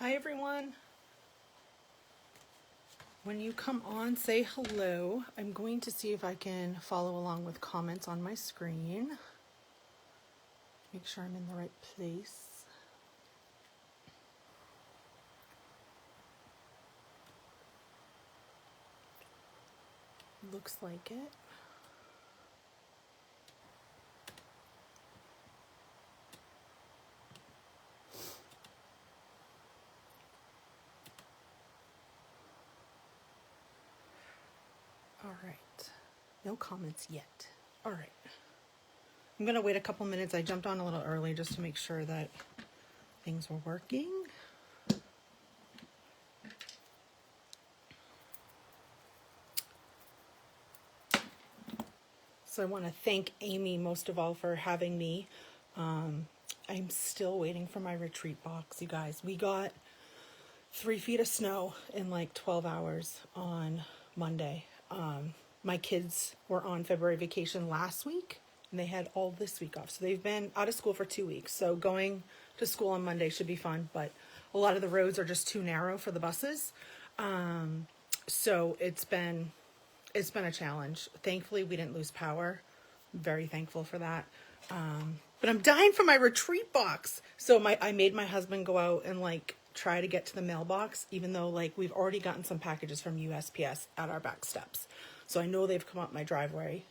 Hi everyone. When you come on, say hello. I'm going to see if I can follow along with comments on my screen. Make sure I'm in the right place. Looks like it. All right. No comments yet. All right. I'm going to wait a couple minutes. I jumped on a little early just to make sure that things were working. So I want to thank Amy most of all for having me. I'm still waiting for my retreat box, you guys. We got 3 feet of snow in like 12 hours on Monday. My kids were on February vacation last week and they had all this week off. So they've been out of school for 2 weeks. So going to school on Monday should be fun, but a lot of the roads are just too narrow for the buses. So it's been a challenge. Thankfully, we didn't lose power. I'm very thankful for that. But I'm dying for my retreat box. So I made my husband go out and like try to get to the mailbox, even though like we've already gotten some packages from USPS at our back steps. So I know they've come up my driveway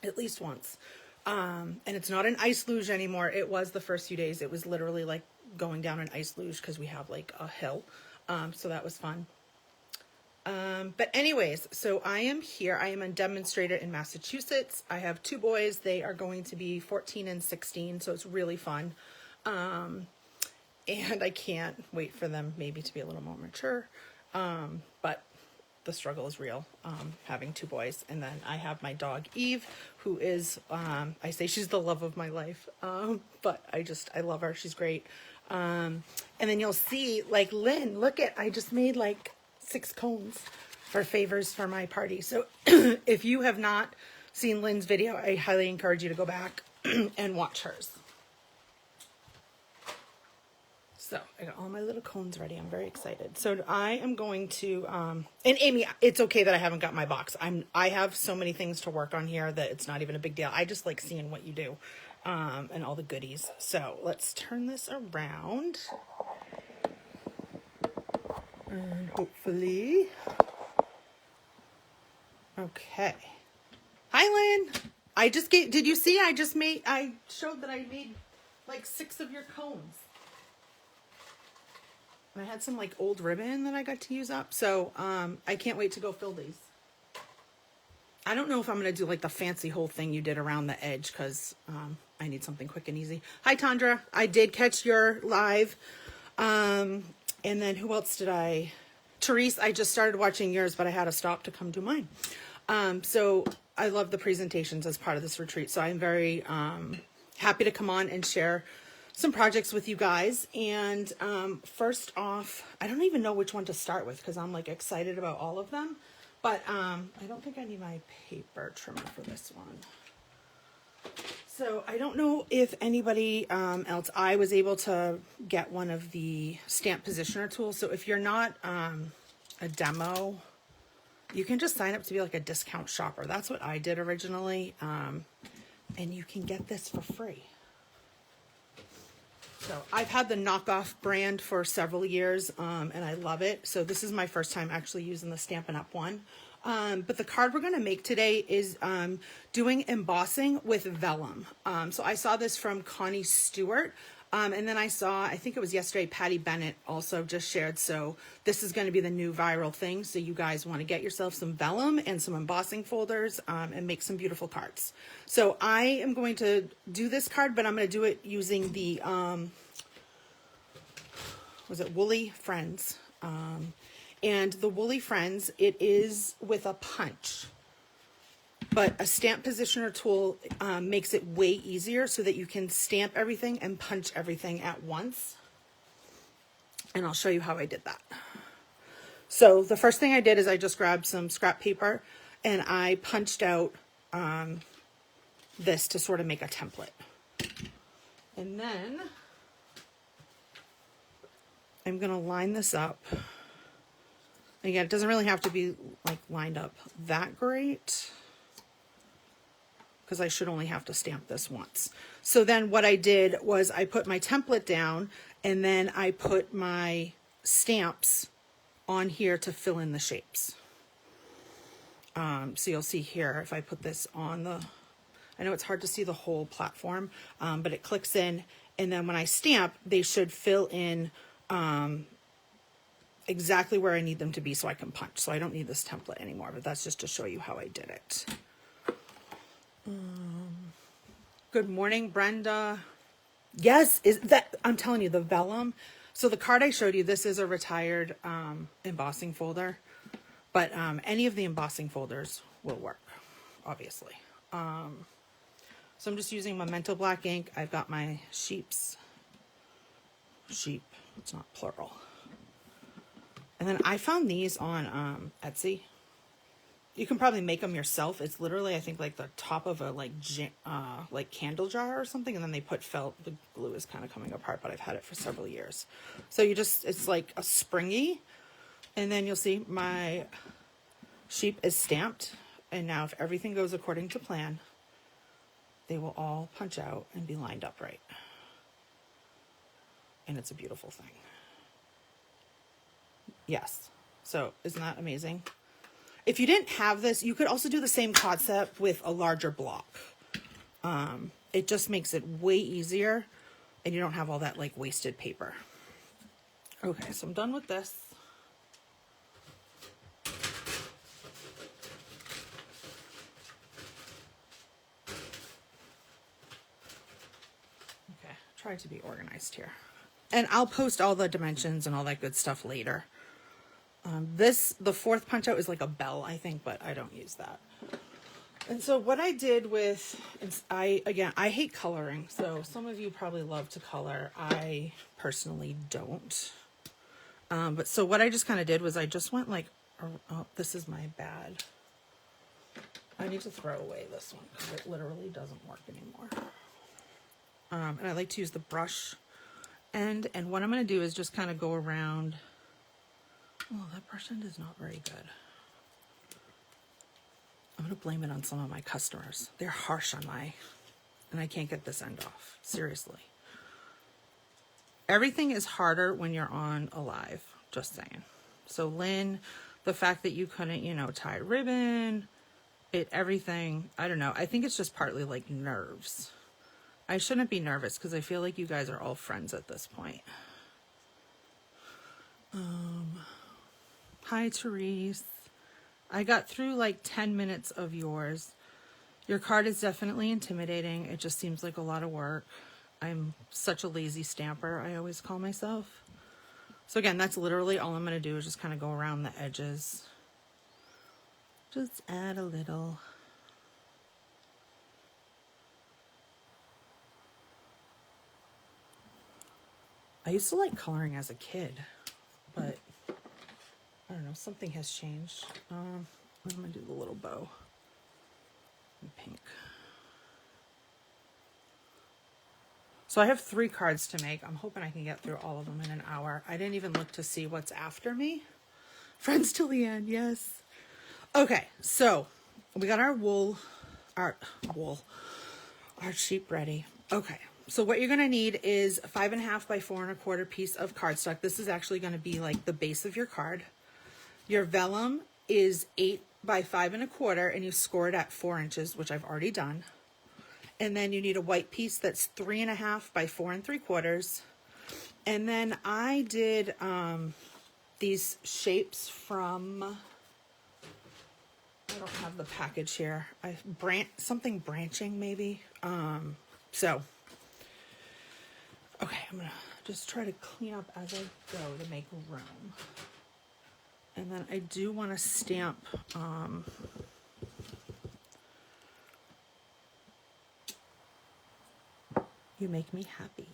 at least once. And it's not an ice luge anymore. It was the first few days. It was literally like going down an ice luge because we have like a hill. So that was fun. But anyways, so I am here. I am a demonstrator in Massachusetts. I have 2 boys. They are going to be 14 and 16. So it's really fun. And I can't wait for them maybe to be a little more mature. But the struggle is real, having 2 boys. And then I have my dog Eve, who is, I say she's the love of my life. But I love her. She's great. And then you'll see like Lynn, I just made like 6 cones for favors for my party. So if you have not seen Lynn's video, I highly encourage you to go back and watch hers. So I got all my little cones ready. I'm very excited. So I am going to, and Amy, it's okay that I haven't got my box. I have so many things to work on here that it's not even a big deal. I just like seeing what you do, and all the goodies. So let's turn this around. And hopefully, okay. Hi, Lynn. Did you see? I showed that I made like 6 of your cones. And I had some like old ribbon that I got to use up. So, I can't wait to go fill these. I don't know if I'm going to do like the fancy whole thing you did around the edge because, I need something quick and easy. Hi, Tandra. I did catch your live. And then who else did Therese, I just started watching yours, but I had to stop to come do mine. So I love the presentations as part of this retreat. So I'm very happy to come on and share some projects with you guys. And first off, I don't even know which one to start with because I'm like excited about all of them. But I don't think I need my paper trimmer for this one. So I don't know if anybody else, I was able to get one of the stamp positioner tools. So if you're not a demo, you can just sign up to be like a discount shopper. That's what I did originally. And you can get this for free. So I've had the knockoff brand for several years and I love it. So this is my first time actually using the Stampin' Up! One. But the card we're going to make today is doing embossing with vellum. So I saw this from Connie Stewart. And then I think it was yesterday, Patty Bennett also just shared. So this is going to be the new viral thing. So you guys want to get yourself some vellum and some embossing folders and make some beautiful cards. So I am going to do this card, but I'm going to do it using the, Woolly Friends. And the Woolly Friends, it is with a punch. But a stamp positioner tool makes it way easier so that you can stamp everything and punch everything at once. And I'll show you how I did that. So the first thing I did is I just grabbed some scrap paper and I punched out this to sort of make a template. And then I'm going to line this up. Again, it doesn't really have to be like lined up that great, because I should only have to stamp this once. So then what I did was I put my template down, and then I put my stamps on here to fill in the shapes. So you'll see here, if I put this on the, I know it's hard to see the whole platform, but it clicks in, and then when I stamp, they should fill in exactly where I need them to be so I can punch. So I don't need this template anymore, but that's just to show you how I did it. Good morning, Brenda. Yes, is that, I'm telling you, the vellum. So the card I showed you, this is a retired embossing folder, but any of the embossing folders will work, obviously. So I'm just using Memento black ink. I've got my sheep, it's not plural. And then I found these on Etsy. You can probably make them yourself. It's literally, I think, like the top of a like candle jar or something, and then they put felt. The glue is kind of coming apart, but I've had it for several years. So you just, it's like a springy, and then you'll see my sheep is stamped. And now if everything goes according to plan, they will all punch out and be lined up right. And it's a beautiful thing. Yes. So isn't that amazing? If you didn't have this, you could also do the same concept with a larger block. It just makes it way easier, and you don't have all that like wasted paper. Okay, so I'm done with this. Okay, try to be organized here. And I'll post all the dimensions and all that good stuff later. The fourth punch out is like a bell, I think, but I don't use that. And so what I did with, I hate coloring. So some of you probably love to color. I personally don't. But so what I just kind of did was I just went like, oh, this is my bad. I need to throw away this one because it literally doesn't work anymore. And I like to use the brush end. And what I'm going to do is just kind of go around. Oh, that brush end is not very good. I'm going to blame it on some of my customers. They're harsh on and I can't get this end off. Seriously. Everything is harder when you're on a live, just saying. So Lynn, the fact that you couldn't, tie ribbon, everything, I don't know. I think it's just partly like nerves. I shouldn't be nervous because I feel like you guys are all friends at this point. Hi, Therese. I got through like 10 minutes of yours. Your card is definitely intimidating. It just seems like a lot of work. I'm such a lazy stamper, I always call myself. So again, that's literally all I'm going to do is just kind of go around the edges. Just add a little. I used to like coloring as a kid, but I don't know, something has changed. I'm going to do the little bow in pink. So I have 3 cards to make. I'm hoping I can get through all of them in an hour. I didn't even look to see what's after me. Friends till the end, yes. Okay, so we got our sheep ready. Okay, so what you're going to need is a 5.5 by 4 1/4 piece of cardstock. This is actually going to be like the base of your card. Your vellum is 8 by 5 1/4, and you score it at 4 inches, which I've already done. And then you need a white piece that's 3.5 by 4 3/4. And then I did these shapes from, I don't have the package here. Something branching maybe. So, okay, I'm gonna just try to clean up as I go to make room. And then I do want to stamp You Make Me Happy.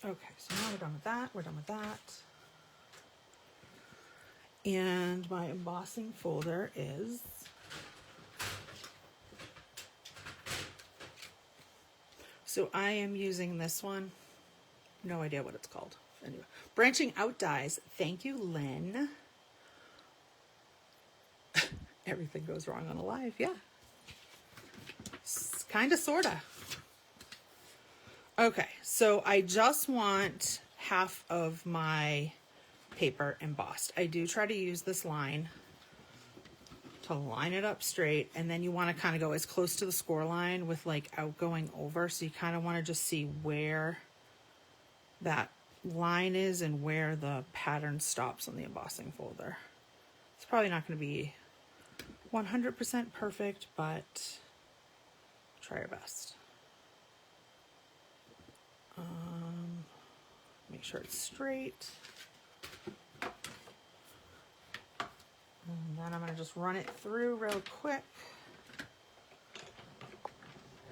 Okay, so now we're done with that. We're done with that. And my embossing folder is... So I am using this one. No idea what it's called. Anyway, Branching Out Dies. Thank you, Lynn. Everything goes wrong on a live, yeah. Kind of, sort of. Okay, so I just want half of my paper embossed. I do try to use this line to line it up straight, and then you want to kind of go as close to the score line with like outgoing over, so you kind of want to just see where that line is and where the pattern stops on the embossing folder. It's probably not going to be 100% perfect, but try your best. Make sure it's straight. And then I'm going to just run it through real quick.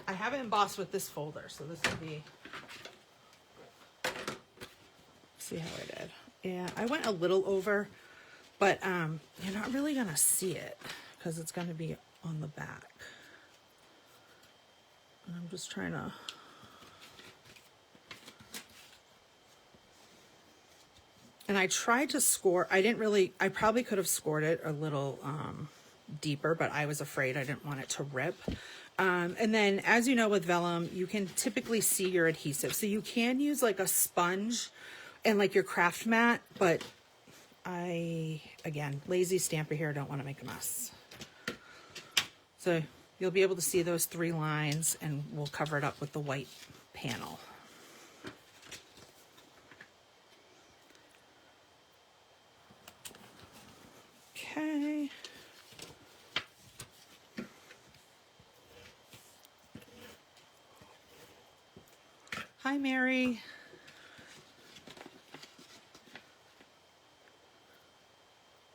I have it embossed with this folder, so this will be... See how I did. Yeah, I went a little over, but you're not really going to see it because it's going to be on the back. And I'm just trying to... And I tried to score. I probably could have scored it a little deeper, but I was afraid I didn't want it to rip. And then, as you know, with vellum, you can typically see your adhesive. So you can use like a sponge and like your craft mat, but again, lazy stamper here, don't want to make a mess. So you'll be able to see those 3 lines, and we'll cover it up with the white panel. Okay. Hi, Mary.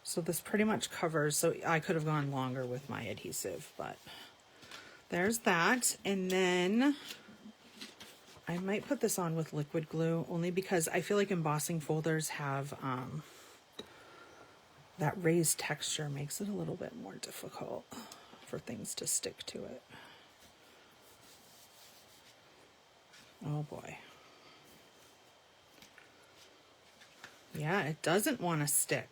So this pretty much covers, so I could have gone longer with my adhesive, but there's that. And then I might put this on with liquid glue, only because I feel like embossing folders have that raised texture, makes it a little bit more difficult for things to stick to it. Oh boy. Yeah, it doesn't want to stick.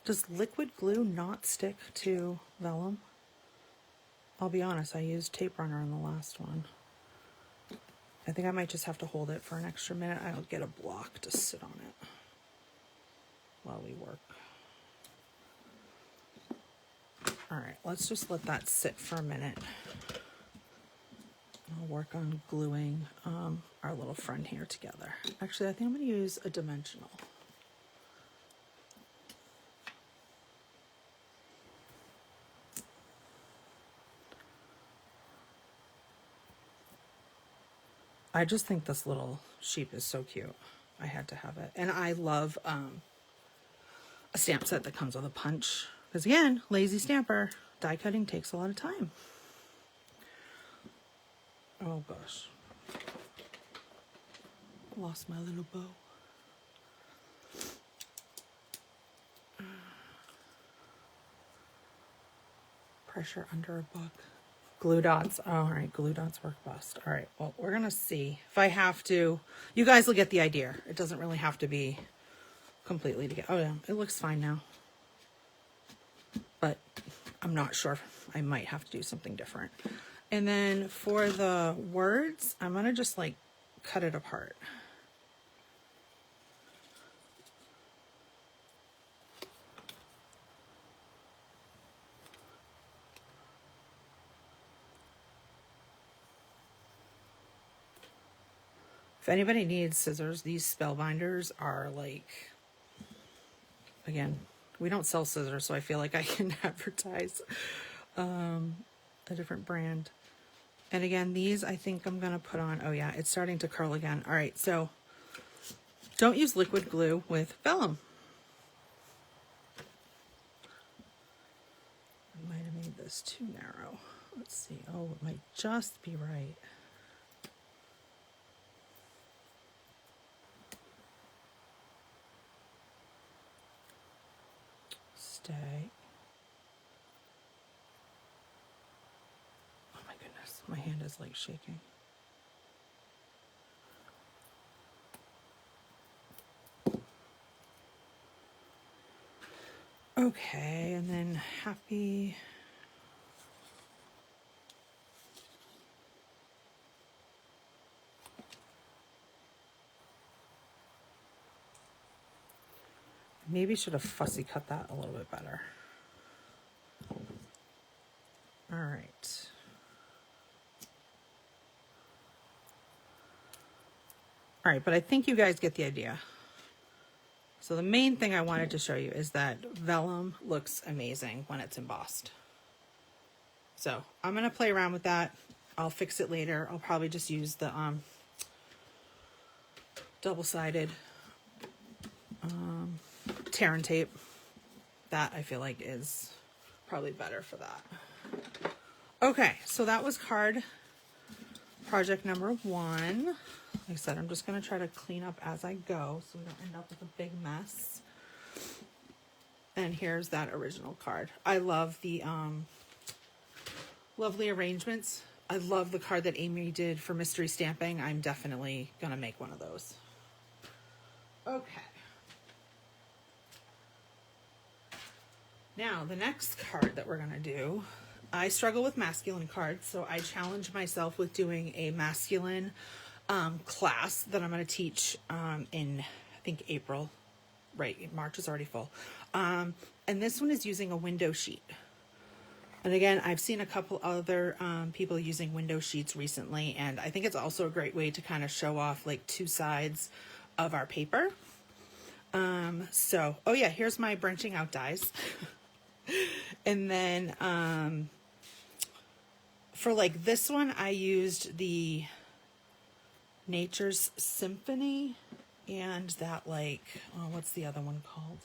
Does liquid glue not stick to vellum? I'll be honest, I used tape runner in the last one. I think I might just have to hold it for an extra minute. I'll get a block to sit on it while we work. All right, let's just let that sit for a minute. I'll work on gluing our little friend here together. Actually, I think I'm going to use a dimensional. I just think this little sheep is so cute. I had to have it. And I love a stamp set that comes with a punch. Because again, lazy stamper, die cutting takes a lot of time. Oh gosh. Lost my little bow. Pressure under a book. Glue dots. Oh, all right, glue dots work best. All right, well, we're gonna see if I have to. You guys will get the idea. It doesn't really have to be completely together. Oh yeah, it looks fine now. But I'm not sure. I might have to do something different. And then for the words, I'm gonna just like cut it apart. If anybody needs scissors, these spellbinders are like, again, we don't sell scissors, so I feel like I can advertise a different brand. And again, these I think I'm going to put on, oh yeah, it's starting to curl again. All right, so don't use liquid glue with vellum. I might have made this too narrow. Let's see. Oh, it might just be right. Stay. Oh my goodness. My hand is like shaking. Okay, and then happy. Maybe should have fussy cut that a little bit better. All right. All right, but I think you guys get the idea. So the main thing I wanted to show you is that vellum looks amazing when it's embossed. So I'm gonna play around with that. I'll fix it later. I'll probably just use the double-sided tear and tape. That I feel like is probably better for that. Okay, so that was card project number 1. Like I said, I'm just going to try to clean up as I go so we don't end up with a big mess. And here's that original card. I love the lovely arrangements. I love the card that Amy did for mystery stamping. I'm definitely going to make one of those. Okay. Now, the next card that we're going to do, I struggle with masculine cards, so I challenge myself with doing a masculine class that I'm going to teach in, I think, April. Right, March is already full. And this one is using a window sheet. And again, I've seen a couple other people using window sheets recently, and I think it's also a great way to kind of show off like 2 sides of our paper. So, oh yeah, here's my branching out dies. And then for like this one, I used the Nature's Symphony and that like, oh, what's the other one called?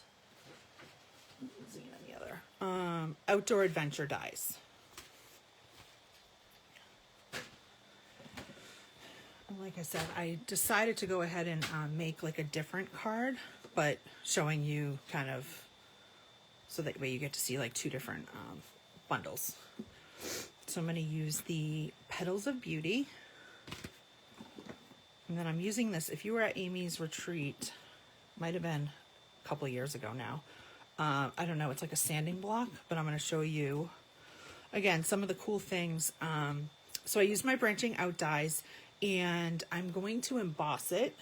Any other Outdoor Adventure dies. And like I said, I decided to go ahead and make like a different card, but showing you kind of so that way you get to see like 2 different bundles. So I'm going to use the Petals of Beauty. And then I'm using this, if you were at Amy's retreat, might have been a couple of years ago now. I don't know, it's like a sanding block, but I'm going to show you, again, some of the cool things. So I used my branching out dies, and I'm going to emboss it.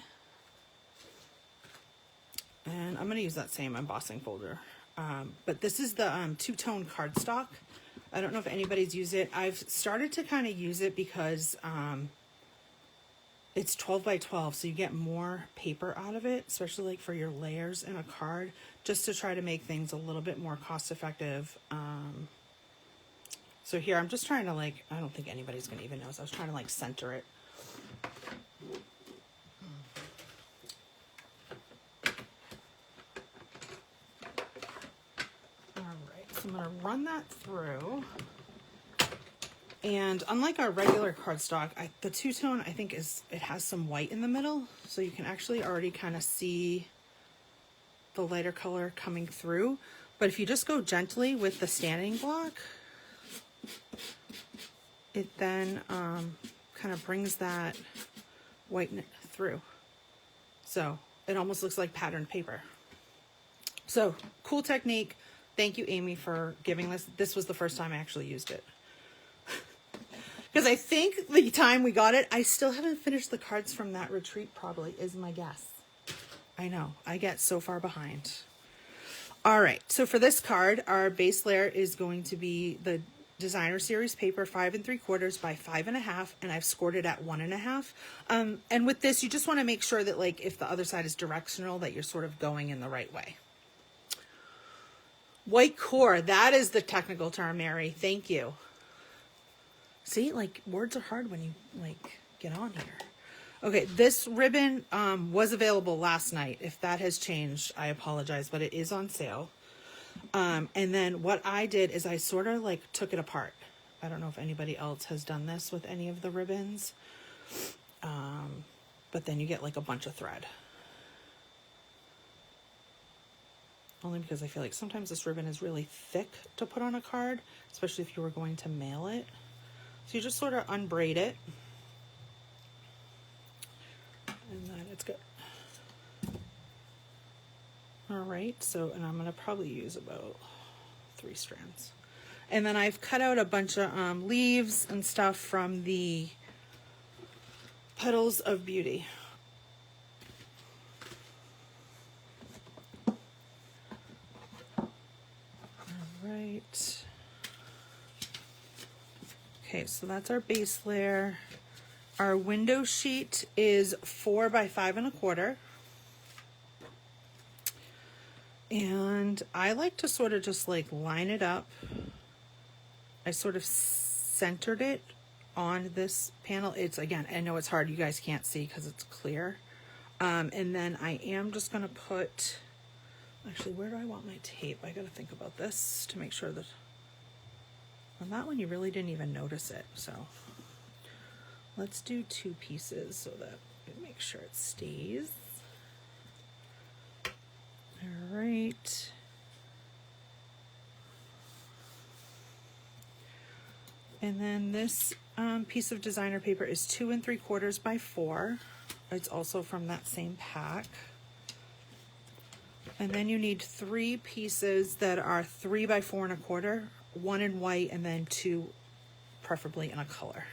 And I'm going to use that same embossing folder. But this is the 2-tone cardstock. I don't know if anybody's used it. I've started to kind of use it because it's 12 by 12, so you get more paper out of it, especially like for your layers in a card, just to try to make things a little bit more cost effective. So here I'm just trying to like, I don't think anybody's going to even know, so I was trying to like center it. So I'm going to run that through. And unlike our regular cardstock, the 2-tone I think it has some white in the middle, so you can actually already kind of see the lighter color coming through. But if you just go gently with the standing block, it then kind of brings that white through. So it almost looks like patterned paper. So cool technique. Thank you, Amy, for giving this. This was the first time I actually used it. Because I think the time we got it, I still haven't finished the cards from that retreat, probably, is my guess. I know, I get so far behind. All right, so for this card, our base layer is going to be the Designer Series paper, 5 3/4 by 5.5, and I've scored it at 1.5. And with this, you just want to make sure that, like, if the other side is directional, that you're sort of going in the right way. White core, that is the technical term, Mary. Thank you. See, like, words are hard when you, like, get on here. Okay, this ribbon was available last night. If that has changed, I apologize, but it is on sale. And then what I did is I sort of, like, took it apart. I don't know if anybody else has done this with any of the ribbons. But then you get, like, a bunch of thread. Only because I feel like sometimes this ribbon is really thick to put on a card, especially if you were going to mail it. So you just sort of unbraid it. And then it's good. All right, so, and I'm gonna probably use about 3 strands. And then I've cut out a bunch of leaves and stuff from the Petals of Beauty. All right. Okay, so that's our base layer. Our window sheet is 4 by 5 1/4. And I like to sort of just like line it up. I sort of centered it on this panel. It's, again, I know it's hard, you guys can't see because it's clear. And then I am just gonna put, actually, where do I want my tape? I gotta think about this to make sure that, on that one you really didn't even notice it. So let's do 2 pieces so that we make sure it stays. All right. And then this piece of designer paper is 2 3/4 by 4. It's also from that same pack. And then you need 3 pieces that are 3 by 4 1/4, 1 in white, and then 2 preferably in a color.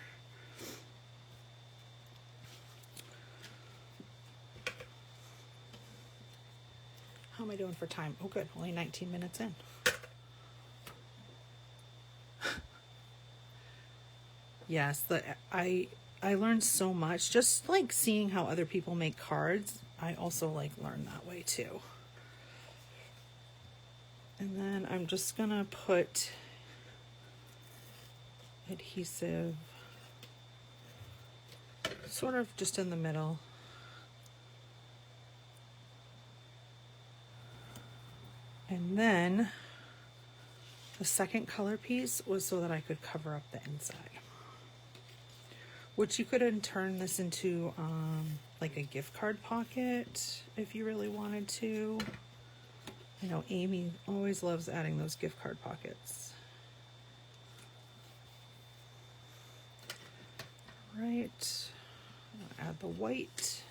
How am I doing for time? Oh good, only 19 minutes in. Yes, I learned so much just like seeing how other people make cards. I also like learn that way too. And then I'm just gonna put adhesive sort of just in the middle. And then the second color piece was so that I could cover up the inside. Which you could turn this into like a gift card pocket if you really wanted to. I know Amy always loves adding those gift card pockets. Right, I'm gonna add the white.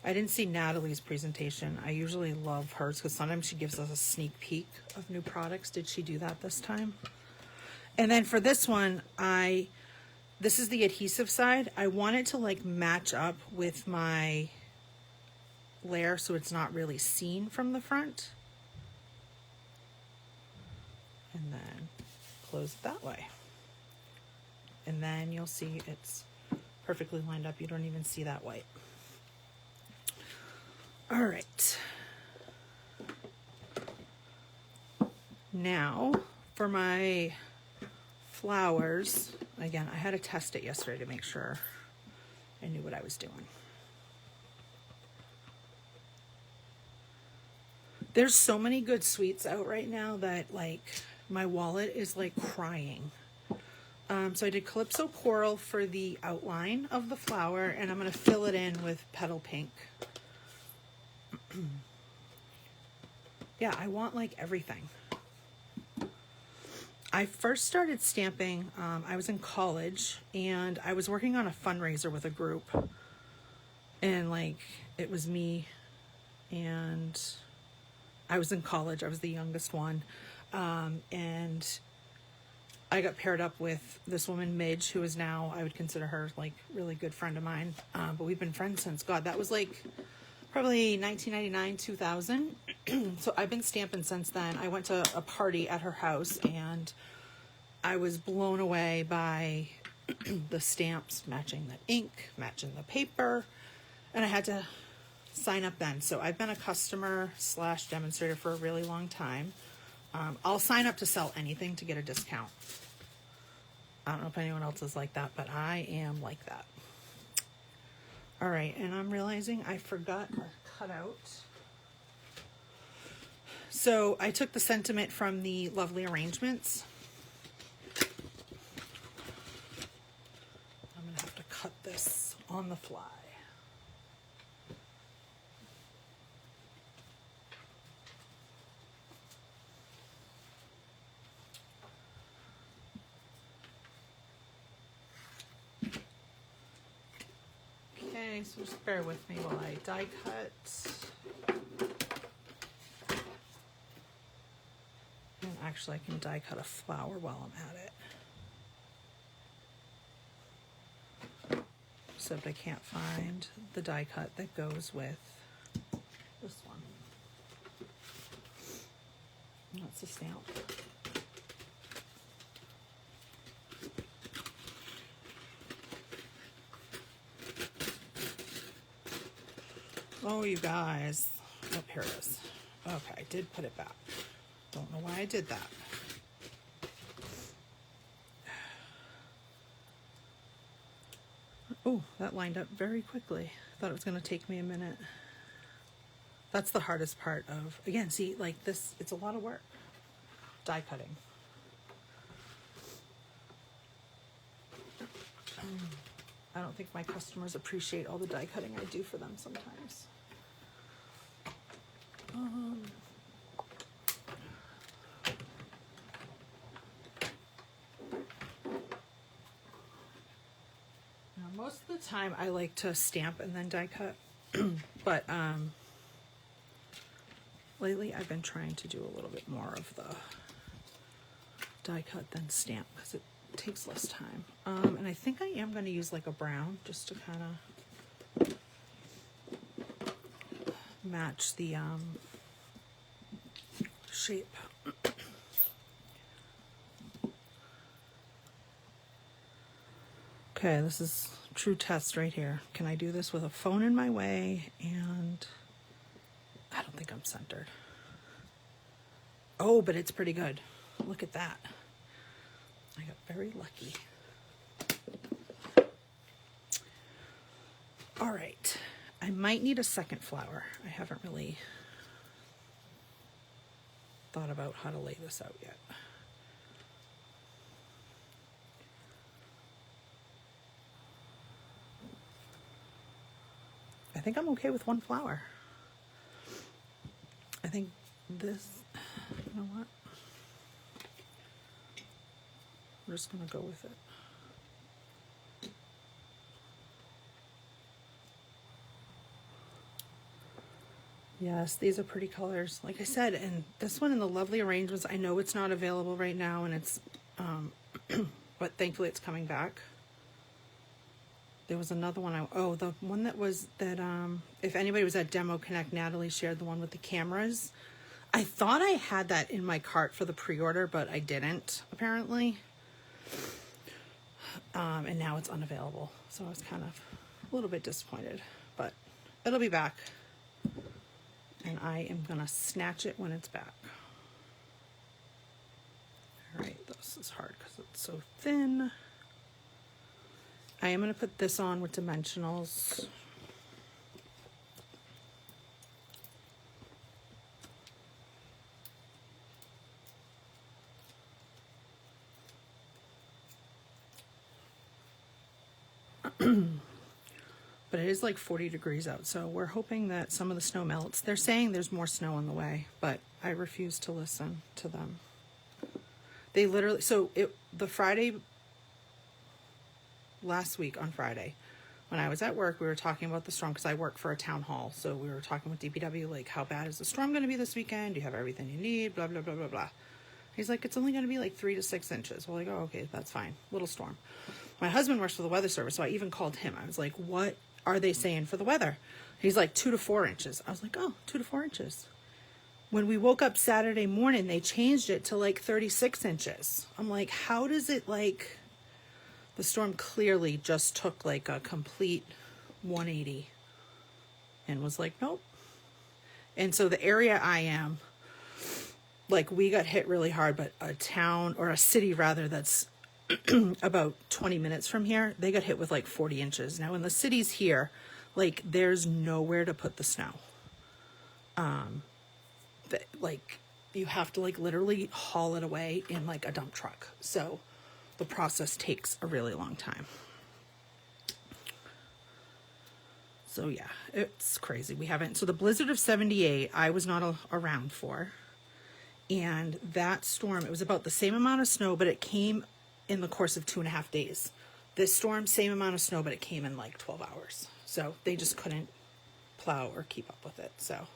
I didn't see Natalie's presentation. I usually love hers because sometimes she gives us a sneak peek of new products. Did she do that this time? And then for this one, this is the adhesive side. I want it to like match up with my layer so it's not really seen from the front. And then close it that way. And then you'll see it's perfectly lined up. You don't even see that white. All right. Now for my flowers, again, I had to test it yesterday to make sure I knew what I was doing. There's so many good sweets out right now that like my wallet is like crying. So I did Calypso Coral for the outline of the flower, and I'm going to fill it in with Petal Pink. Yeah, I want like everything. I first started stamping, I was in college, and I was working on a fundraiser with a group, and like it was me, and I was in college, I was the youngest one, and I got paired up with this woman, Midge, who is now, I would consider her like really good friend of mine, but we've been friends since, God, that was like probably 1999, 2000. So I've been stamping since then. I went to a party at her house and I was blown away by the stamps matching the ink, matching the paper, and I had to sign up then. So I've been a customer / demonstrator for a really long time. I'll sign up to sell anything to get a discount. I don't know if anyone else is like that, but I am like that. All right, and I'm realizing I forgot a cutout. So I took the sentiment from the Lovely Arrangements. I'm gonna have to cut this on the fly. so just bear with me while I die cut. And actually I can die cut a flower while I'm at it. Except I can't find the die cut that goes with this one. That's a stamp. Oh, you guys. Oh, here it is. Okay, I did put it back. Don't know why I did that. Oh, that lined up very quickly. Thought it was going to take me a minute. That's the hardest part of, again, see, like this, it's a lot of work. Die cutting. I don't think my customers appreciate all the die cutting I do for them sometimes. Now, most of the time I like to stamp and then die cut, but lately I've been trying to do a little bit more of the die cut than stamp because it takes less time. And I think I am going to use like a brown just to kind of match the shape. Okay, this is true test right here. Can I do this with a phone in my way? And I don't think I'm centered. Oh, but it's pretty good. Look at that. I got very lucky. All right, I might need a second flower. I haven't really thought about how to lay this out yet. I think I'm okay with one flower. I think this, you know what? We're just gonna go with it. Yes, these are pretty colors. Like I said, and this one in the lovely arrangements, I know it's not available right now and it's, but thankfully it's coming back. There was another one, the one that was, that if anybody was at Demo Connect, Natalie shared the one with the cameras. I thought I had that in my cart for the pre-order, but I didn't, apparently. And now it's unavailable. So I was kind of a little bit disappointed, but it'll be back. And I am gonna snatch it when it's back. All right, this is hard because it's so thin. I am going to put this on with dimensionals. But it is like 40 degrees out, so we're hoping that some of the snow melts. They're saying there's more snow on the way, but I refuse to listen to them. They literally, the Friday, last week on Friday, when I was at work, we were talking about the storm because I work for a town hall. So we were talking with DPW, like, how bad is the storm going to be this weekend? Do you have everything you need? Blah, blah, blah, blah, blah. He's like, it's only going to be like 3 to 6 inches. We're like, oh, okay, that's fine. Little storm. My husband works for the weather service, so I even called him. I was like, what are they saying for the weather? He's like, 2 to 4 inches. I was like, oh, 2 to 4 inches. When we woke up Saturday morning, they changed it to like 36 inches. I'm like, how does it like... The storm clearly just took like a complete 180 and was like, nope. And so the area I am, like, we got hit really hard, but a town, or a city rather, that's about 20 minutes from here, they got hit with like 40 inches. Now in the cities here, like, there's nowhere to put the snow. Like, you have to like literally haul it away in like a dump truck. So the process takes a really long time. So yeah, it's crazy. We haven't, so the blizzard of 78, I was not around for. And that storm, it was about the same amount of snow, but it came in the course of 2.5 days. This storm, same amount of snow, but it came in like 12 hours. So they just couldn't plow or keep up with it. So,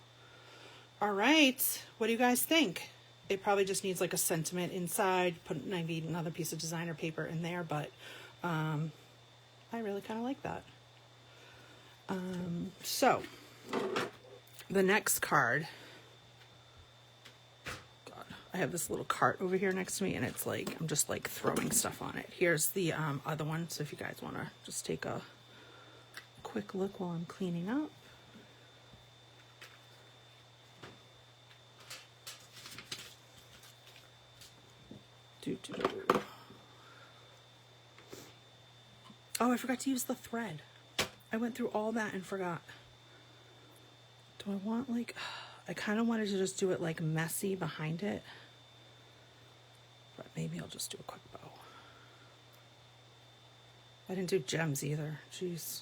all right. What do you guys think? It probably just needs like a sentiment inside. I need another piece of designer paper in there, but I really kind of like that. So the next card, God, I have this little cart over here next to me, and it's like I'm just like throwing stuff on it. Here's the other one. So if you guys want to just take a quick look while I'm cleaning up. Oh, I forgot to use the thread. I went through all that and forgot. Do I want like, I kind of wanted to just do it like messy behind it, but maybe I'll just do a quick bow. I didn't do gems either. Jeez.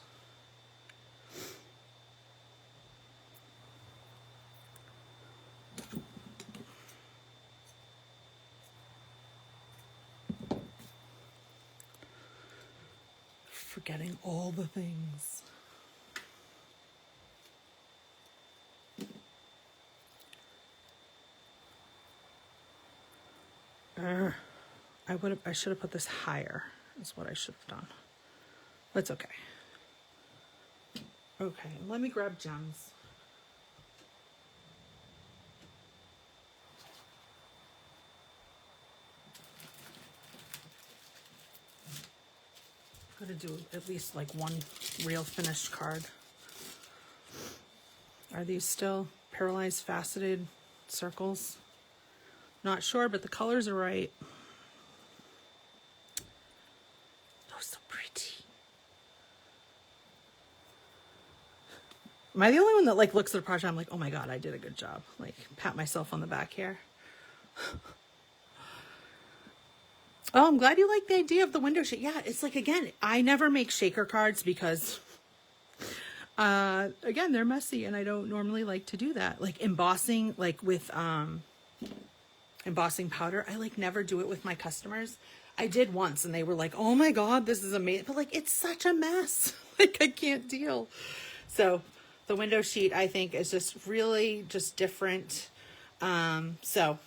Forgetting all the things. I should have put this higher, is what I should have done. That's okay. Okay, let me grab gems. I'm gonna do at least like one real finished card. Are these still paralyzed faceted circles? Not sure, but the colors are right. Oh, so pretty. Am I the only one that like looks at the project? I'm like, oh my God, I did a good job. Like, pat myself on the back here. Oh, I'm glad you like the idea of the window shade. Yeah, it's like, again, I never make shaker cards because, again, they're messy and I don't normally like to do that. Like embossing, like with embossing powder, I like never do it with my customers. I did once and they were like, oh my God, this is amazing. But like, it's such a mess. Like, I can't deal. So the window sheet, I think, is just really just different. So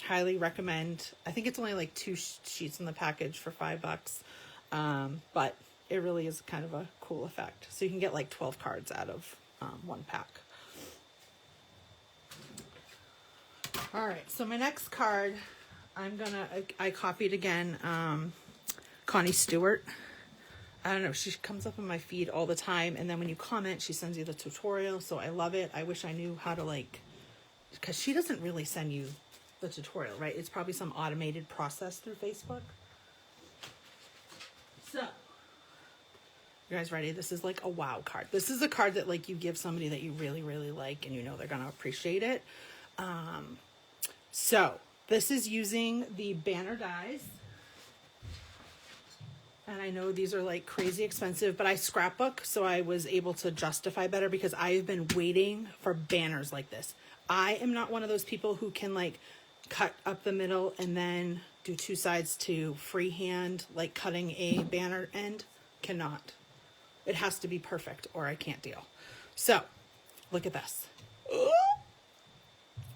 highly recommend. I think it's only like 2 sheets in the package for $5. But it really is kind of a cool effect. So you can get like 12 cards out of one pack. All right, so my next card, I copied again, Connie Stewart. I don't know, she comes up in my feed all the time, and then when you comment, she sends you the tutorial, so I love it. I wish I knew how to like, because she doesn't really send you the tutorial, right? It's probably some automated process through Facebook. So, you guys ready? This is like a wow card. This is a card that like you give somebody that you really, really like, and you know they're gonna appreciate it. So this is using the banner dies. And I know these are like crazy expensive, but I scrapbook, so I was able to justify better because I've been waiting for banners like this. I am not one of those people who can like cut up the middle and then do 2 sides to freehand, like cutting a banner end. Cannot. It has to be perfect or I can't deal. So look at this.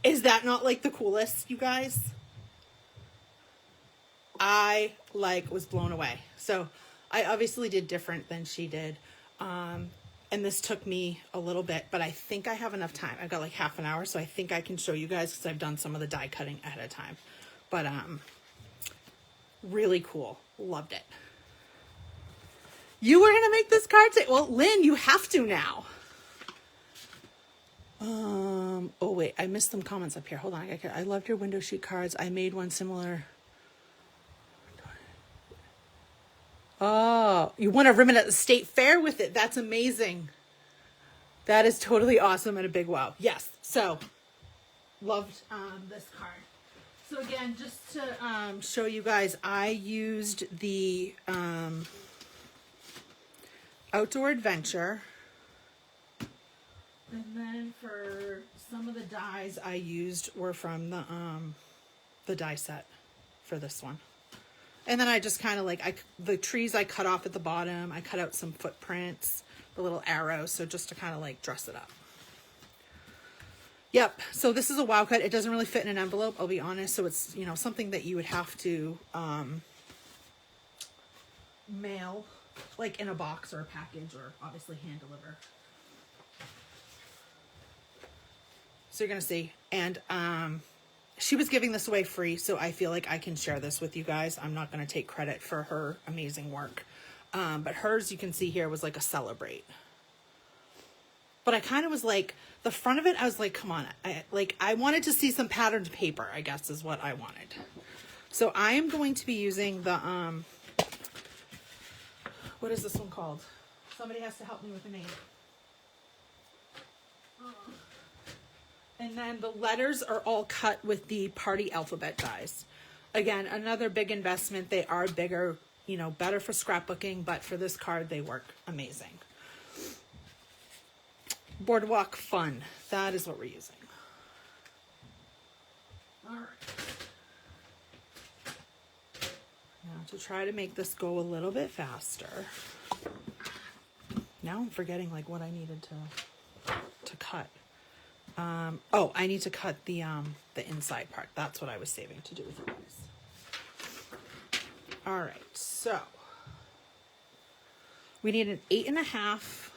Is that not like the coolest, you guys? I like was blown away. So I obviously did different than she did. And this took me a little bit, but I think I have enough time. I've got like half an hour, so I think I can show you guys because I've done some of the die cutting ahead of time. But really cool. Loved it. You were going to make this card today? Well, Lynn, you have to now. Oh wait, I missed some comments up here. Hold on. I loved your window sheet cards. I made one similar. Oh, you won a ribbon at the state fair with it. That's amazing. That is totally awesome and a big wow. Yes. So loved this card. So again, just to show you guys, I used the Outdoor Adventure. And then for some of the dies I used were from the die set for this one. And then I just kind of like, the trees I cut off at the bottom. I cut out some footprints the little arrows. So just to kind of like dress it up. Yep. So this is a wow cut. It doesn't really fit in an envelope, I'll be honest. So it's, you know, something that you would have to mail like in a box or a package, or obviously hand deliver. So you're going to see. And she was giving this away free, so I feel like I can share this with you guys. I'm not going to take credit for her amazing work. But hers, you can see here, was like a celebrate. But I kind of was like, the front of it, I was like, come on. I wanted to see some patterned paper, I guess is what I wanted. So I am going to be using the, what is this one called? Somebody has to help me with the name. And then the letters are all cut with the party alphabet dies. Again, another big investment. They are bigger, you know, better for scrapbooking, but for this card, they work amazing. Boardwalk Fun. That is what we're using. All right. Now to try to make this go a little bit faster. Now I'm forgetting like what I needed to cut. Oh, I need to cut the inside part. That's what I was saving to do with you guys. All right, so we need an 8.5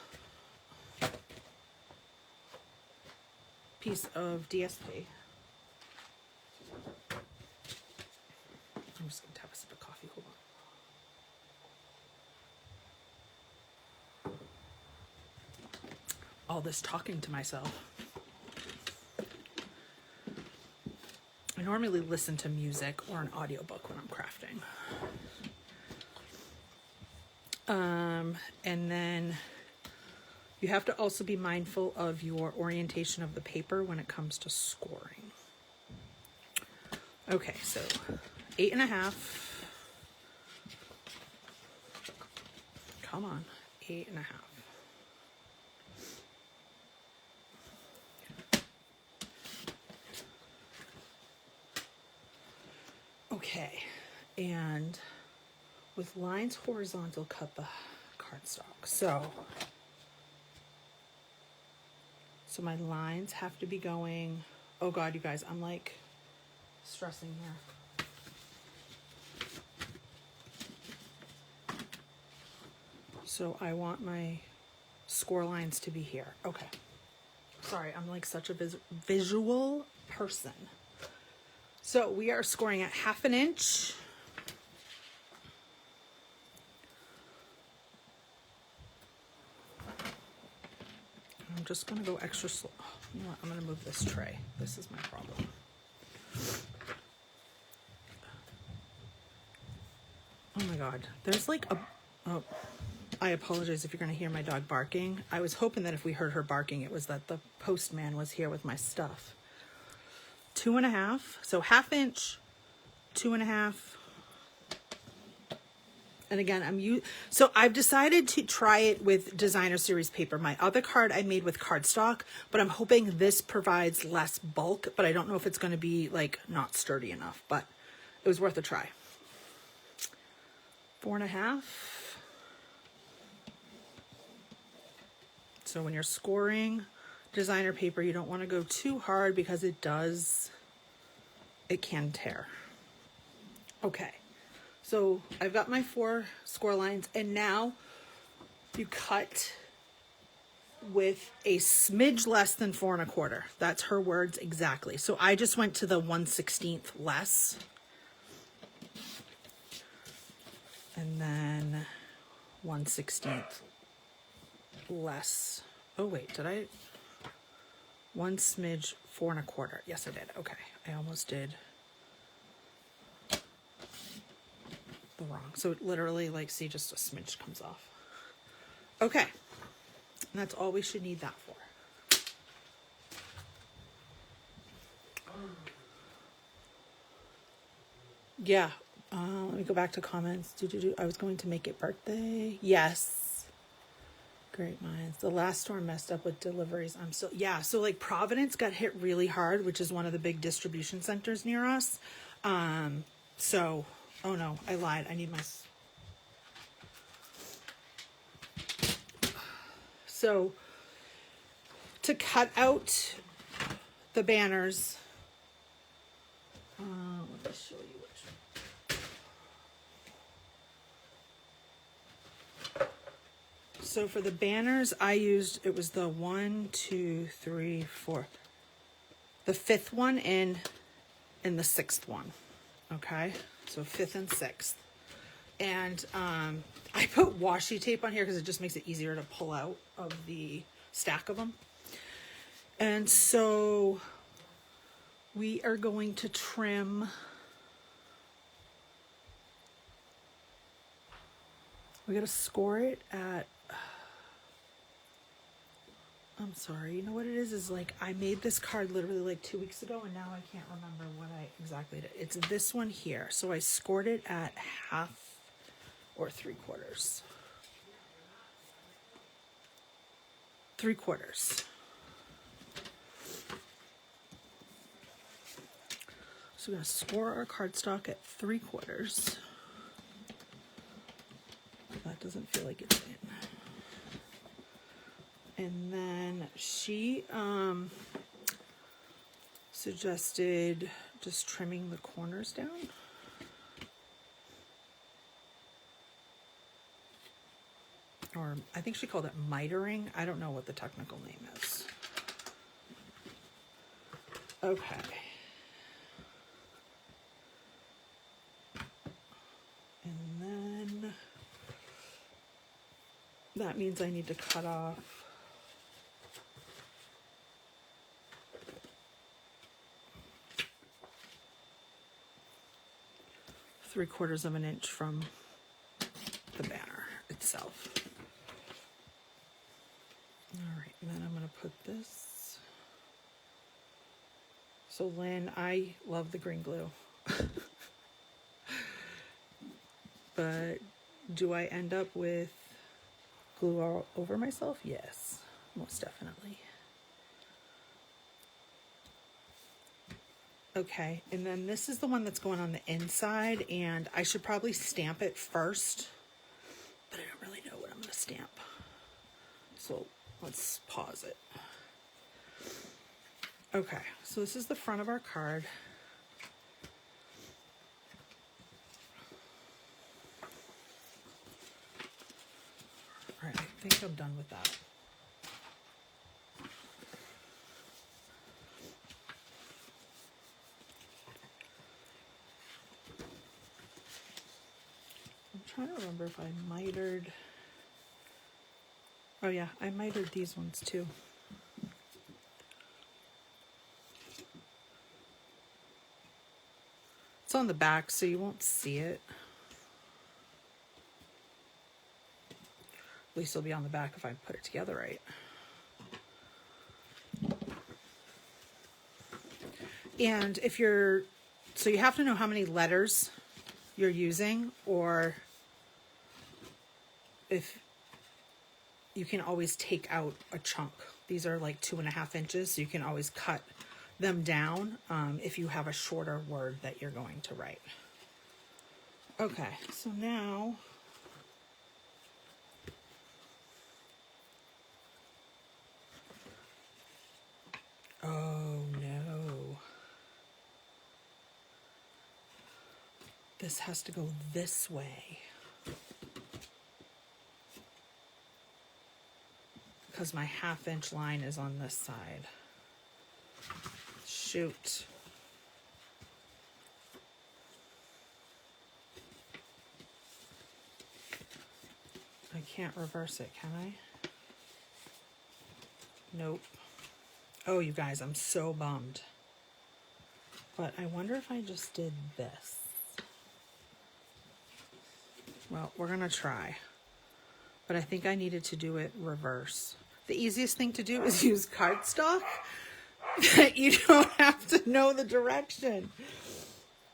piece of DSP. I'm just gonna have a sip of coffee. Hold on. All this talking to myself. I normally listen to music or an audiobook when I'm crafting. And then you have to also be mindful of your orientation of the paper when it comes to scoring. Okay, so 8.5. Come on, 8.5. Okay, and with lines horizontal, cut the cardstock. So my lines have to be going, oh God, you guys, I'm like stressing here. So I want my score lines to be here. Okay. Sorry, I'm like such a visual person. So we are scoring at 1/2 inch. I'm just going to go extra slow. You know what? I'm going to move this tray. This is my problem. Oh my God. There's like a... Oh, I apologize if you're going to hear my dog barking. I was hoping that if we heard her barking, it was that the postman was here with my stuff. 2.5. So 1/2 inch, 2.5. And again, so I've decided to try it with designer series paper. My other card I made with cardstock, but I'm hoping this provides less bulk, but I don't know if it's going to be like not sturdy enough, but it was worth a try. 4.5. So when you're scoring designer paper, you don't want to go too hard because it can tear. Okay. So I've got my 4 score lines, and now you cut with a smidge less than 4 1/4. That's her words exactly. So I just went to the 1/16 less. And then 1/16 less. Oh wait, did I? 1 smidge 4 1/4. Yes, I did. Okay, I almost did the wrong. So it literally, like, see, just a smidge comes off. Okay, and that's all we should need that for. Yeah. Let me go back to comments. I was going to make it birthday. Yes. Great minds. The last storm messed up with deliveries. So like Providence got hit really hard, which is one of the big distribution centers near us. Oh no, I lied. I need my... So to cut out the banners, let me show you which one. So for the banners, I used, it was the 1, 2, 3, 4, the 5th one and the 6th one. Okay, so 5th and 6th. And I put washi tape on here because it just makes it easier to pull out of the stack of them. And so we are going to trim. We got to score it at, I'm sorry, you know what it is like I made this card literally like 2 weeks ago and now I can't remember what I exactly did. It's this one here. So I scored it at 1/2 or 3/4. 3/4. So we're going to score our cardstock at 3/4. That doesn't feel like it's in. And then she suggested just trimming the corners down. Or I think she called it mitering. I don't know what the technical name is. Okay. And then that means I need to cut off three-quarters of an inch from the banner itself. All right, and then I'm going to put this. So Lynn, I love the green glue. But do I end up with glue all over myself? Yes, most definitely. Okay, and then this is the one that's going on the inside, and I should probably stamp it first, but I don't really know what I'm going to stamp. So let's pause it. Okay, so this is the front of our card. All right, I think I'm done with that. I'm trying to remember if I mitered. Oh yeah, I mitered these ones too. It's on the back, so you won't see it. At least it'll be on the back if I put it together right. And if you're, so you have to know how many letters you're using, or if you can always take out a chunk. These are like 2.5 inches, so you can always cut them down if you have a shorter word that you're going to write. Okay, so now oh no. This has to go this way. Because my 1/2 inch line is on this side. Shoot. I can't reverse it, can I? Nope. Oh, you guys, I'm so bummed. But I wonder if I just did this. Well, we're gonna try. But I think I needed to do it reverse. The easiest thing to do is use cardstock. You don't have to know the direction.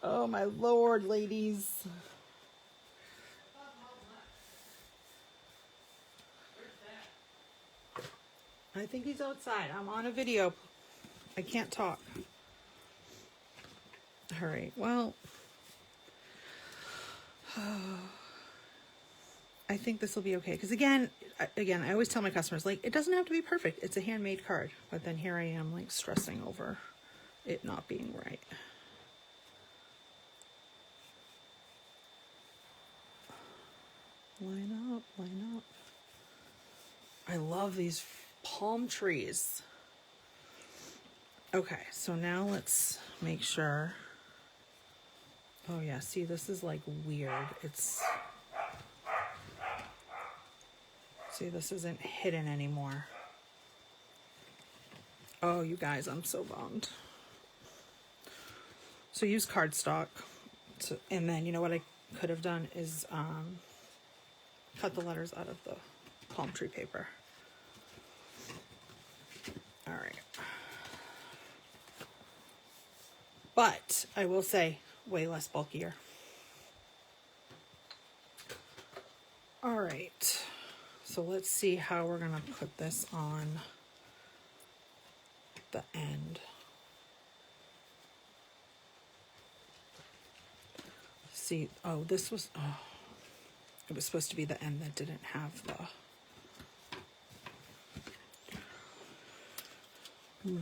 Oh my Lord, ladies. I think he's outside. I'm on a video. I can't talk. All right, well. I think this will be okay. Because again, I always tell my customers, like, it doesn't have to be perfect. It's a handmade card. But then here I am, like, stressing over it not being right. Line up, line up. I love these palm trees. Okay, so now let's make sure. Oh yeah, see, this is like weird. See, this isn't hidden anymore. Oh, you guys, I'm so bummed. So use cardstock. And then, you know what I could have done is cut the letters out of the palm tree paper. All right. But I will say, way less bulkier. All right. So let's see how we're going to put this on the end. See, oh, this was, oh, it was supposed to be the end that didn't have the,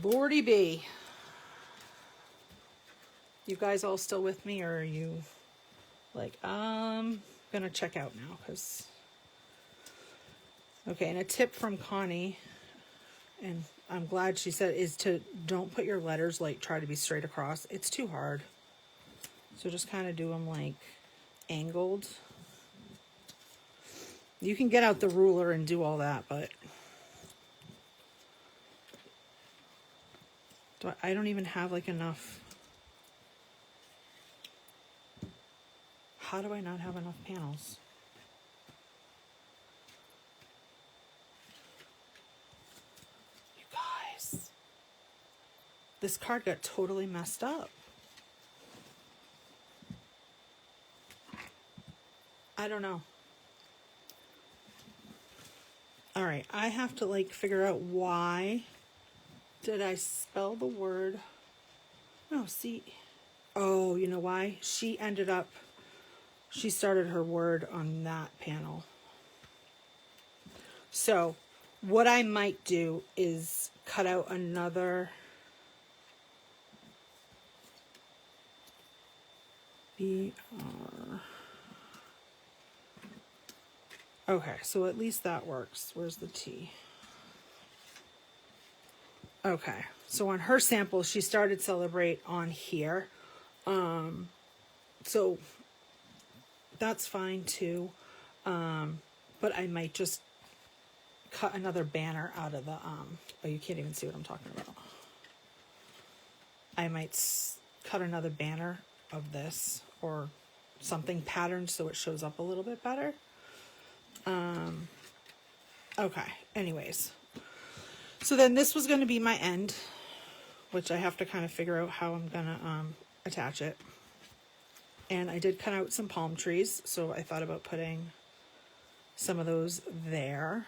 Lordy B. You guys all still with me, or are you like, I'm gonna check out now, because, okay, and a tip from Connie, and I'm glad she said, is to don't put your letters, like, try to be straight across. It's too hard. So just kind of do them, like, angled. You can get out the ruler and do all that, but I don't even have, like, enough. How do I not have enough panels? You guys, this card got totally messed up. I don't know. All right, I have to, like, figure out why did I spell the word. No, see. Oh, you know why? She started her word on that panel. So what I might do is cut out another BR. Okay, so at least that works. Where's the T? Okay, so on her sample, she started Celebrate on here. So that's fine too. But I might just cut another banner out of the, oh, you can't even see what I'm talking about. I might cut another banner of this or something patterned so it shows up a little bit better. Okay, anyways. So then this was going to be my end, which I have to kind of figure out how I'm going to attach it. And I did cut out some palm trees, so I thought about putting some of those there.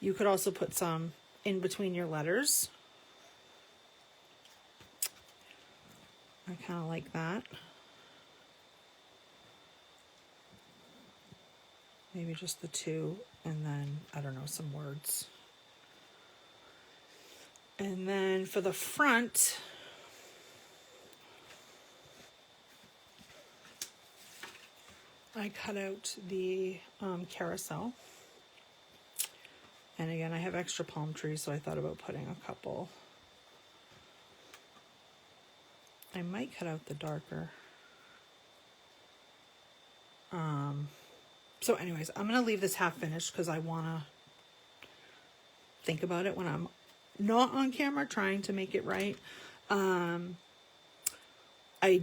You could also put some in between your letters. I kind of like that. Maybe just the two, and then, I don't know, some words. And then for the front, I cut out the carousel. And again, I have extra palm trees, so I thought about putting a couple. I might cut out the darker. So anyways, I'm going to leave this half finished because I want to think about it when I'm not on camera trying to make it right. I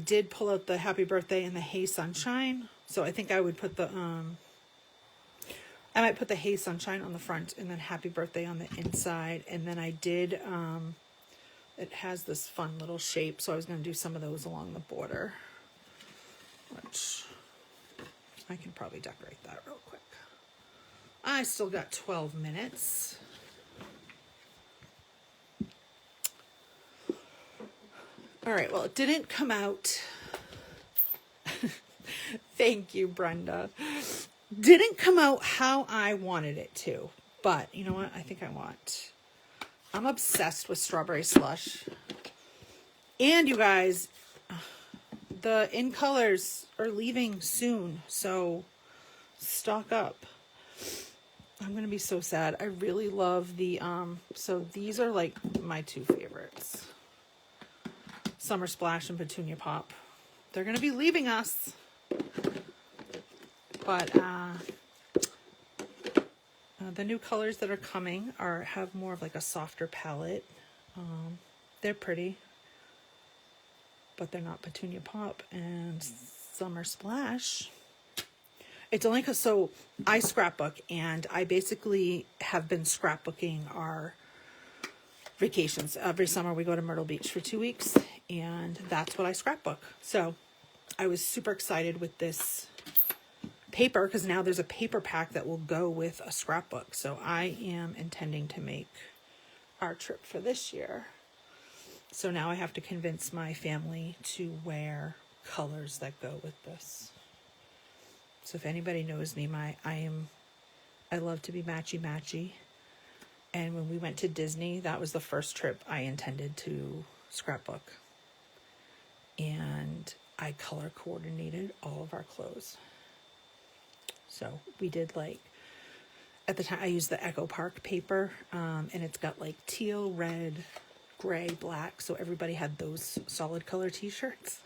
did pull out the happy birthday and the hey sunshine. So I think I would put the, I might put the hey sunshine on the front and then happy birthday on the inside. And then I did, it has this fun little shape. So I was going to do some of those along the border, which I can probably decorate that real quick. I still got 12 minutes. All right, well, it didn't come out. Thank you, Brenda. Didn't come out how I wanted it to, but you know what? I think I'm obsessed with strawberry slush. And you guys, the in colors are leaving soon, so stock up. I'm gonna be so sad. I really love the so these are like my two favorites, Summer Splash and Petunia Pop. They're gonna be leaving us, but the new colors that are coming have more of like a softer palette. They're pretty, but they're not Petunia Pop and Summer Splash. It's only because, so I scrapbook, and I basically have been scrapbooking our vacations. Every summer we go to Myrtle Beach for 2 weeks, and that's what I scrapbook. So I was super excited with this paper because now there's a paper pack that will go with a scrapbook. So I am intending to make our trip for this year. So now I have to convince my family to wear colors that go with this. So if anybody knows me, I love to be matchy-matchy. And when we went to Disney, that was the first trip I intended to scrapbook. And I color coordinated all of our clothes. So we did like, at the time I used the Echo Park paper, and it's got like teal, red, gray, black. So everybody had those solid color t-shirts.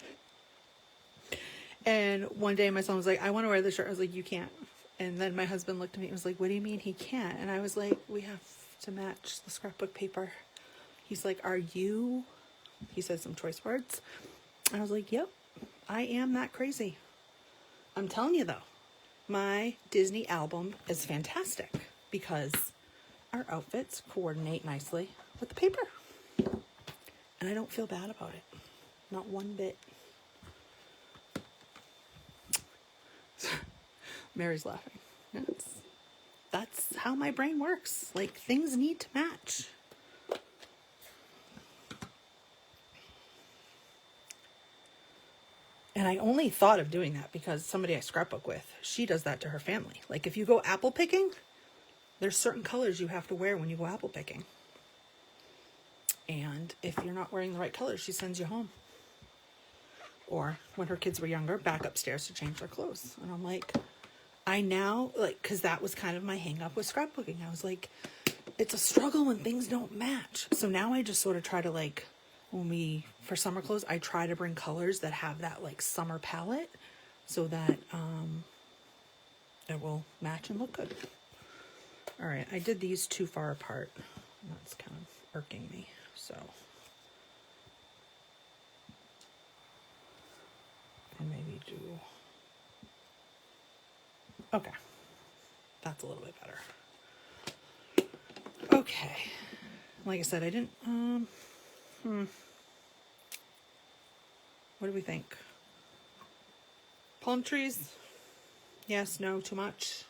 And one day my son was like, I want to wear this shirt. I was like, you can't. And then my husband looked at me and was like, what do you mean he can't? And I was like, we have to match the scrapbook paper. He's like, he said some choice words. I was like, yep, I am that crazy. I'm telling you though, my Disney album is fantastic because our outfits coordinate nicely with the paper. And I don't feel bad about it. Not one bit. Mary's laughing. That's how my brain works. Like, things need to match. And I only thought of doing that because somebody I scrapbook with, she does that to her family. Like, if you go apple picking, there's certain colors you have to wear when you go apple picking. And if you're not wearing the right colors, she sends you home. Or when her kids were younger, back upstairs to change their clothes. And I'm like, I now, like, because that was kind of my hang up with scrapbooking. I was like, it's a struggle when things don't match. So now I just sort of try to, like, for summer clothes, I try to bring colors that have that, like, summer palette so that it will match and look good. All right, I did these too far apart. That's kind of irking me, so. And maybe do, okay, that's a little bit better. Okay, like I said, I didn't, what do we think? Palm trees? Yes, no, too much?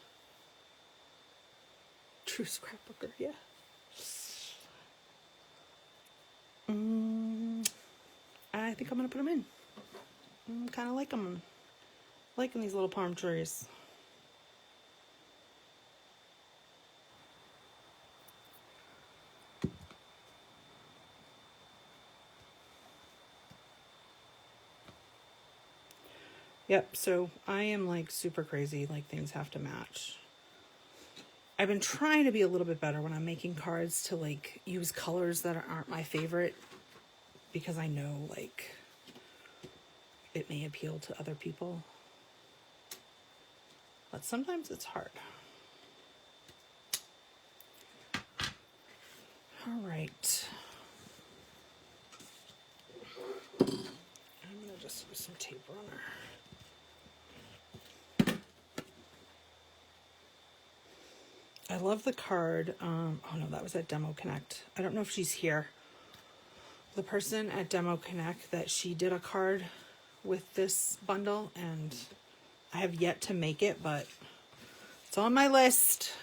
True scrapbooker, yeah. I think I'm gonna put them in. I kind of like them. Liking these little palm trees. Yep, so I am like super crazy, like things have to match. I've been trying to be a little bit better when I'm making cards to like use colors that aren't my favorite because I know like it may appeal to other people. But sometimes it's hard. All right. I'm gonna just use some tape runner. I love the card. Oh no, that was at Demo Connect. I don't know if she's here. The person at Demo Connect that she did a card with this bundle, and I have yet to make it, but it's on my list.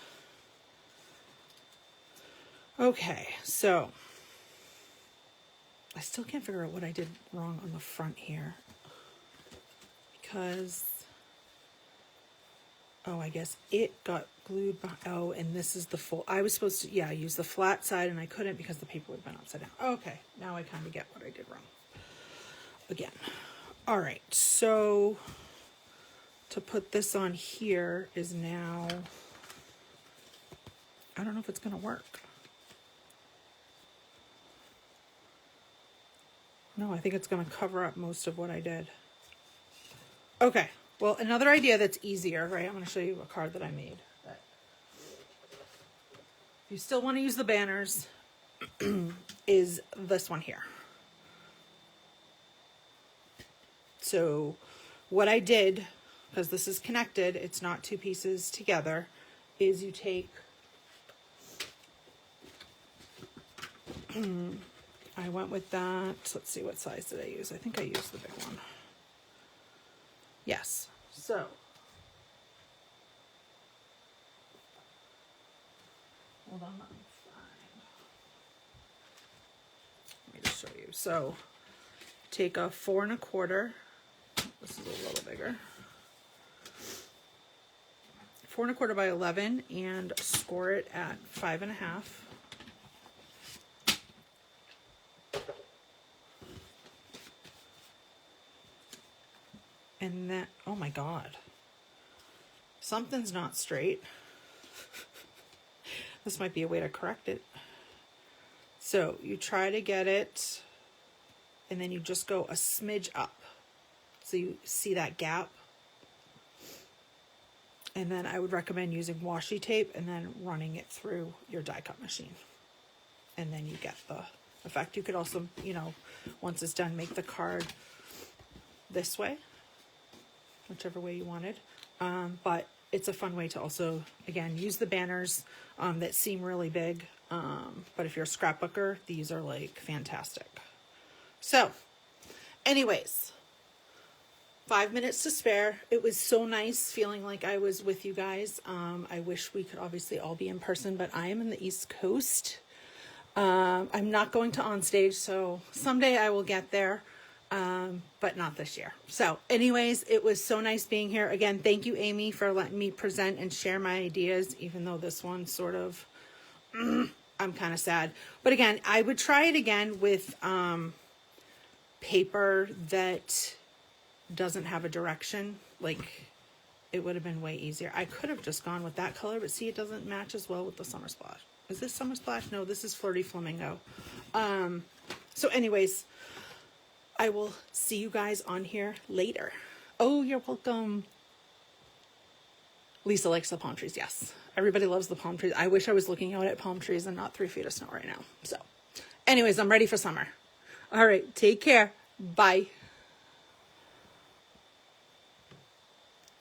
Okay, so I still can't figure out what I did wrong on the front here because Oh, I guess it got glued. Oh, and this is the full. I was supposed to, yeah, use the flat side, and I couldn't because the paper would have been upside down. Okay, now I kind of get what I did wrong. Again. All right, so to put this on here is now, I don't know if it's going to work. No, I think it's going to cover up most of what I did. Okay, well, another idea that's easier, right? I'm going to show you a card that I made. If you still want to use the banners, is this one here. So what I did, because this is connected, it's not two pieces together, is you take, I went with that, let's see, what size did I use? I think I used the big one. Yes, so hold on, let me find. Let me just show you. So take a 4 1/4. This is a little bigger. 4 1/4 by 11 and score it at 5 1/2. And that, oh my God, something's not straight. This might be a way to correct it. So you try to get it, and then you just go a smidge up. So you see that gap. And then I would recommend using washi tape and then running it through your die cut machine. And then you get the effect. You could also, you know, once it's done, make the card this way, whichever way you wanted. But it's a fun way to also, again, use the banners that seem really big. But if you're a scrapbooker, these are like fantastic. So anyways, 5 minutes to spare. It was so nice feeling like I was with you guys. I wish we could obviously all be in person, but I am in the East Coast. I'm not going to On Stage, so someday I will get there, but not this year. So anyways, it was so nice being here. Again, thank you, Amy, for letting me present and share my ideas, even though this one sort of, I'm kind of sad. But again, I would try it again with paper that doesn't have a direction. Like, it would have been way easier. I could have just gone with that color, but see, it doesn't match as well with the Summer Splash. Is this Summer Splash? No, this is Flirty Flamingo. So anyways, I will see you guys on here later. Oh, you're welcome. Lisa likes the palm trees. Yes, everybody loves the palm trees. I wish I was looking out at palm trees and not 3 feet of snow right now. So anyways, I'm ready for summer. All right, take care. Bye.